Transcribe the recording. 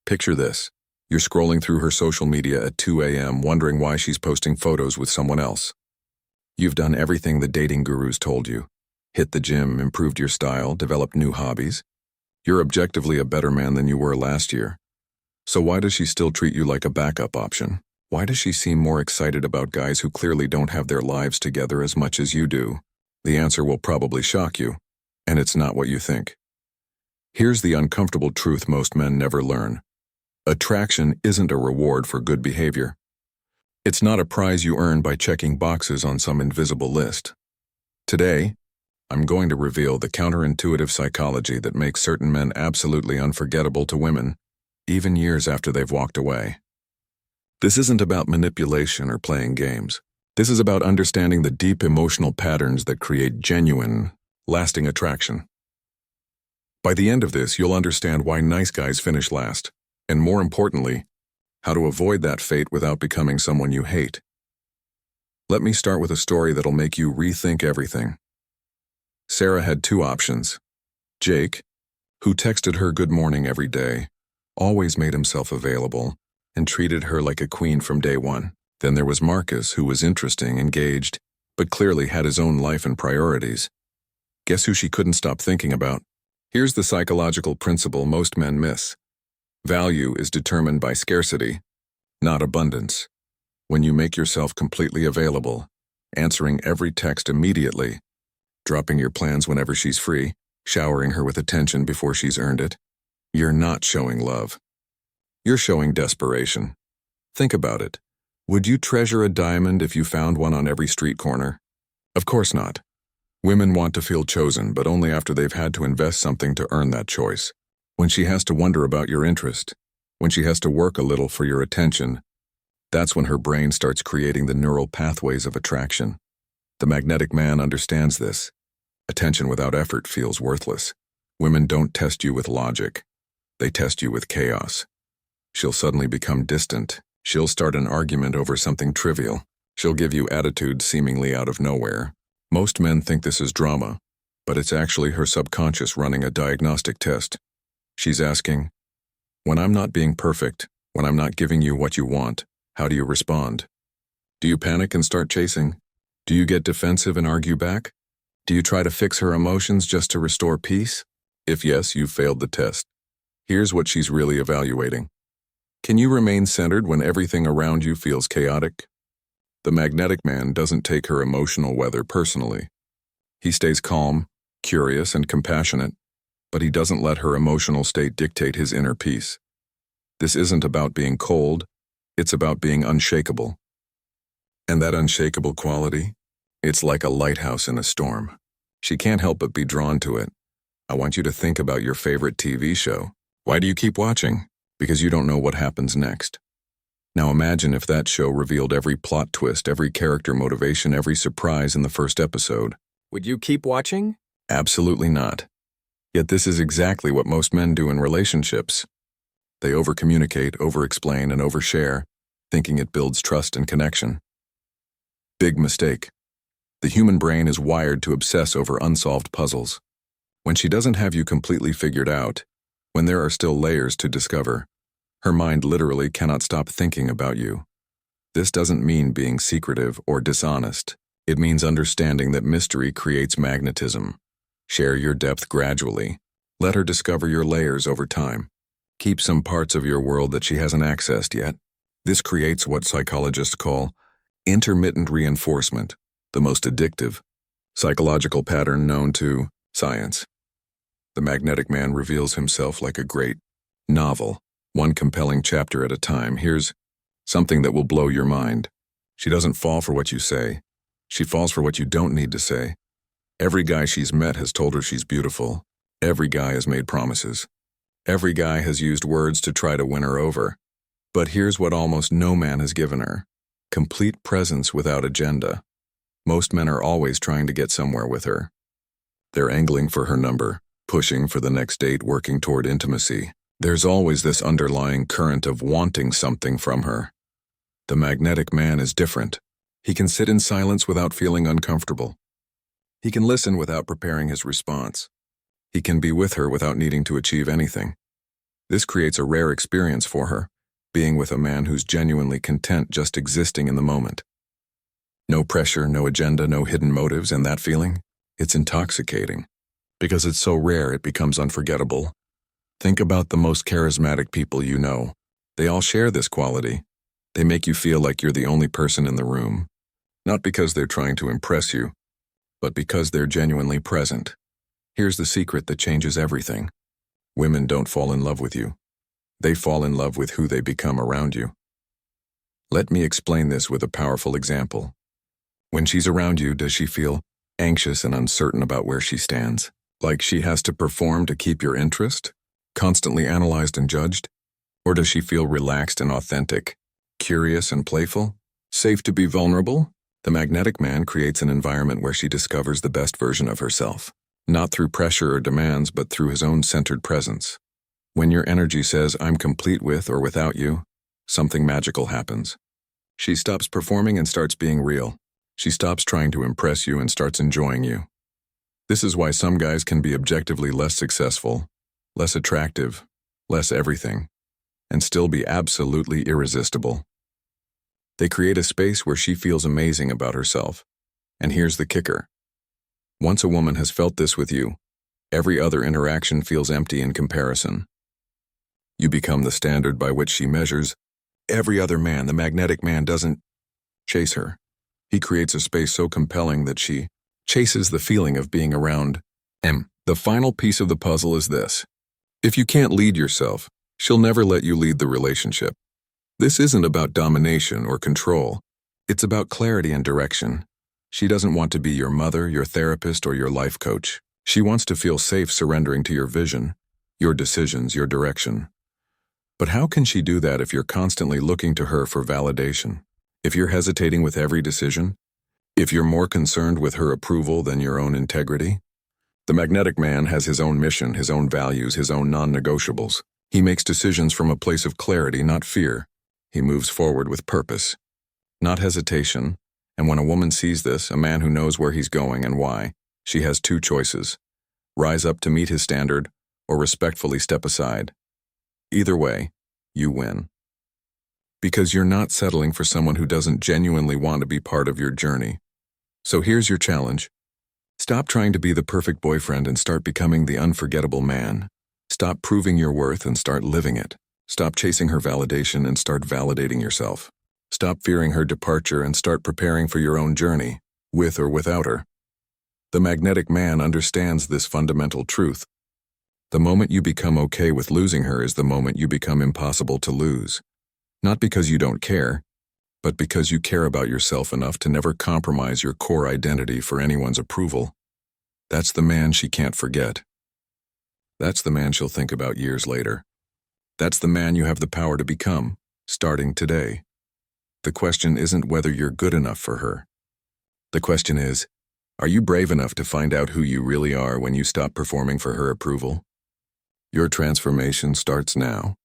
Picture this. You're scrolling through her social media at 2 a.m. wondering why she's posting photos with someone else. You've done everything the dating gurus told you. Hit the gym, improved your style, developed new hobbies. You're objectively a better man than you were last year. So why does she still treat you like a backup option? Why does she seem more excited about guys who clearly don't have their lives together as much as you do? The answer will probably shock you, and it's not what you think. Here's the uncomfortable truth most men never learn. Attraction isn't a reward for good behavior. It's not a prize you earn by checking boxes on some invisible list. Today, I'm going to reveal the counterintuitive psychology that makes certain men absolutely unforgettable to women, even years after they've walked away. This isn't about manipulation or playing games. This is about understanding the deep emotional patterns that create genuine, lasting attraction. By the end of this, you'll understand why nice guys finish last, and more importantly, how to avoid that fate without becoming someone you hate. Let me start with a story that'll make you rethink everything. Sarah had two options. Jake, who texted her good morning every day, always made himself available, and treated her like a queen from day one. Then there was Marcus, who was interesting, engaged, but clearly had his own life and priorities. Guess who she couldn't stop thinking about? Here's the psychological principle most men miss. Value is determined by scarcity, not abundance. When you make yourself completely available, answering every text immediately, dropping your plans whenever she's free, showering her with attention before she's earned it, you're not showing love. You're showing desperation. Think about it. Would you treasure a diamond if you found one on every street corner? Of course not. Women want to feel chosen, but only after they've had to invest something to earn that choice. When she has to wonder about your interest, when she has to work a little for your attention, that's when her brain starts creating the neural pathways of attraction. The magnetic man understands this. Attention without effort feels worthless. Women don't test you with logic. They test you with chaos. She'll suddenly become distant. She'll start an argument over something trivial. She'll give you attitude seemingly out of nowhere. Most men think this is drama, but it's actually her subconscious running a diagnostic test. She's asking, when I'm not being perfect, when I'm not giving you what you want, how do you respond? Do you panic and start chasing? Do you get defensive and argue back? Do you try to fix her emotions just to restore peace? If yes, you've failed the test. Here's what she's really evaluating. Can you remain centered when everything around you feels chaotic? The magnetic man doesn't take her emotional weather personally. He stays calm, curious, and compassionate, but he doesn't let her emotional state dictate his inner peace. This isn't about being cold, it's about being unshakable. And that unshakable quality, it's like a lighthouse in a storm. She can't help but be drawn to it. I want you to think about your favorite TV show. Why do you keep watching? Because you don't know what happens next. Now imagine if that show revealed every plot twist, every character motivation, every surprise in the first episode. Would you keep watching? Absolutely not. Yet this is exactly what most men do in relationships. They overcommunicate, overexplain, and overshare, thinking it builds trust and connection. Big mistake. The human brain is wired to obsess over unsolved puzzles. When she doesn't have you completely figured out, when there are still layers to discover, her mind literally cannot stop thinking about you. This doesn't mean being secretive or dishonest. It means understanding that mystery creates magnetism. Share your depth gradually. Let her discover your layers over time. Keep some parts of your world that she hasn't accessed yet. This creates what psychologists call intermittent reinforcement, the most addictive psychological pattern known to science. The magnetic man reveals himself like a great novel, one compelling chapter at a time. Here's something that will blow your mind. She doesn't fall for what you say. She falls for what you don't need to say. Every guy she's met has told her she's beautiful. Every guy has made promises. Every guy has used words to try to win her over. But here's what almost no man has given her: complete presence without agenda. Most men are always trying to get somewhere with her. They're angling for her number, pushing for the next date, working toward intimacy. There's always this underlying current of wanting something from her. The magnetic man is different. He can sit in silence without feeling uncomfortable. He can listen without preparing his response. He can be with her without needing to achieve anything. This creates a rare experience for her, being with a man who's genuinely content just existing in the moment. No pressure, no agenda, no hidden motives, and that feeling? It's intoxicating. Because it's so rare, it becomes unforgettable. Think about the most charismatic people you know. They all share this quality. They make you feel like you're the only person in the room. Not because they're trying to impress you, but because they're genuinely present. Here's the secret that changes everything. Women don't fall in love with you. They fall in love with who they become around you. Let me explain this with a powerful example. When she's around you, does she feel anxious and uncertain about where she stands? Like she has to perform to keep your interest? Constantly analyzed and judged? Or does she feel relaxed and authentic, curious and playful, safe to be vulnerable? The magnetic man creates an environment where she discovers the best version of herself, not through pressure or demands, but through his own centered presence. When your energy says, "I'm complete with or without you," something magical happens. She stops performing and starts being real. She stops trying to impress you and starts enjoying you. This is why some guys can be objectively less successful, less attractive, less everything, and still be absolutely irresistible. They create a space where she feels amazing about herself. And here's the kicker. Once a woman has felt this with you, every other interaction feels empty in comparison. You become the standard by which she measures. Every other man, the magnetic man, doesn't chase her. He creates a space so compelling that she chases the feeling of being around him. The final piece of the puzzle is this. If you can't lead yourself, she'll never let you lead the relationship. This isn't about domination or control. It's about clarity and direction. She doesn't want to be your mother, your therapist, or your life coach. She wants to feel safe surrendering to your vision, your decisions, your direction. But how can she do that if you're constantly looking to her for validation? If you're hesitating with every decision? If you're more concerned with her approval than your own integrity? The magnetic man has his own mission, his own values, his own non-negotiables. He makes decisions from a place of clarity, not fear. He moves forward with purpose, not hesitation. And when a woman sees this, a man who knows where he's going and why, she has two choices: rise up to meet his standard or respectfully step aside. Either way, you win. Because you're not settling for someone who doesn't genuinely want to be part of your journey. So here's your challenge. Stop trying to be the perfect boyfriend and start becoming the unforgettable man. Stop proving your worth and start living it. Stop chasing her validation and start validating yourself. Stop fearing her departure and start preparing for your own journey, with or without her. The magnetic man understands this fundamental truth. The moment you become okay with losing her is the moment you become impossible to lose. Not because you don't care, but because you care about yourself enough to never compromise your core identity for anyone's approval. That's the man she can't forget. That's the man she'll think about years later. That's the man you have the power to become, starting today. The question isn't whether you're good enough for her. The question is, are you brave enough to find out who you really are when you stop performing for her approval? Your transformation starts now.